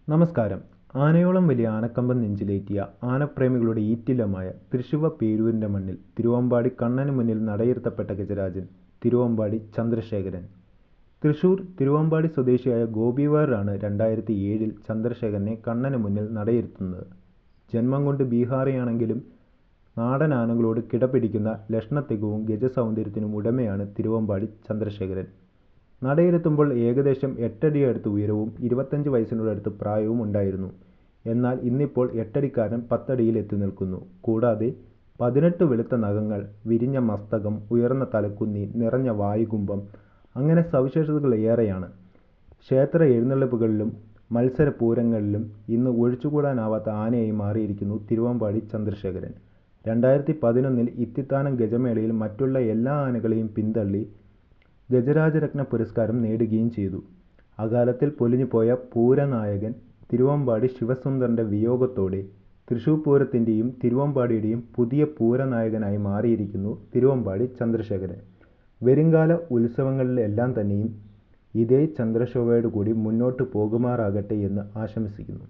നമസ്കാരം. ആനയോളം വലിയ ആനക്കമ്പം നെഞ്ചിലേറ്റിയ ആനപ്രേമികളുടെ ഈറ്റില്ലമായ തൃശുവ പേരൂരിൻ്റെ മണ്ണിൽ തിരുവമ്പാടി കണ്ണന് മുന്നിൽ നടയിരുത്തപ്പെട്ട ഗജരാജൻ തിരുവമ്പാടി ചന്ദ്രശേഖരൻ. തൃശൂർ തിരുവമ്പാടി സ്വദേശിയായ ഗോപിവാറാണ് 2007 ചന്ദ്രശേഖരനെ കണ്ണന് മുന്നിൽ നടയിരുത്തുന്നത്. ജന്മം കൊണ്ട് ബീഹാറിയാണെങ്കിലും നാടൻ ആനകളോട് കിടപിടിക്കുന്ന ലക്ഷണത്തികവും ഗജസൗന്ദര്യത്തിനും ഉടമയാണ് തിരുവമ്പാടി ചന്ദ്രശേഖരൻ. നടയിരുത്തുമ്പോൾ ഏകദേശം 8 അടിയടുത്ത് ഉയരവും 25 വയസ്സിനോടടുത്ത് പ്രായവും ഉണ്ടായിരുന്നു. എന്നാൽ ഇന്നിപ്പോൾ 8 അടിക്കാരൻ 10 അടിയിൽ എത്തി നിൽക്കുന്നു. കൂടാതെ 18 വെളുത്ത നഖങ്ങൾ, വിരിഞ്ഞ മസ്തകം, ഉയർന്ന തലക്കുന്നി, നിറഞ്ഞ വായുകുംഭം, അങ്ങനെ സവിശേഷതകൾ ഏറെയാണ്. ക്ഷേത്ര എഴുന്നള്ളിപ്പുകളിലും മത്സരപൂരങ്ങളിലും ഇന്ന് ഒഴിച്ചുകൂടാനാവാത്ത ആനയായി മാറിയിരിക്കുന്നു തിരുവമ്പാടി ചന്ദ്രശേഖരൻ. 2011 ഇത്തിത്താനം ഗജമേളയിൽ മറ്റുള്ള എല്ലാ ആനകളെയും പിന്തള്ളി ഗജരാജരത്ന പുരസ്കാരം നേടുകയും ചെയ്തു. അകാലത്തിൽ പൊലിഞ്ഞുപോയ പൂരനായകൻ തിരുവമ്പാടി ശിവസുന്ദറിൻ്റെ വിയോഗത്തോടെ തൃശൂർ പൂരത്തിൻ്റെയും തിരുവമ്പാടിയുടെയും പുതിയ പൂരനായകനായി മാറിയിരിക്കുന്നു തിരുവമ്പാടി ചന്ദ്രശേഖരൻ. വരുംകാല ഉത്സവങ്ങളിലെല്ലാം തന്നെയും ഇതേ ചന്ദ്രശോഭയോടുകൂടി മുന്നോട്ട് പോകുമാറാകട്ടെ എന്ന് ആശംസിക്കുന്നു.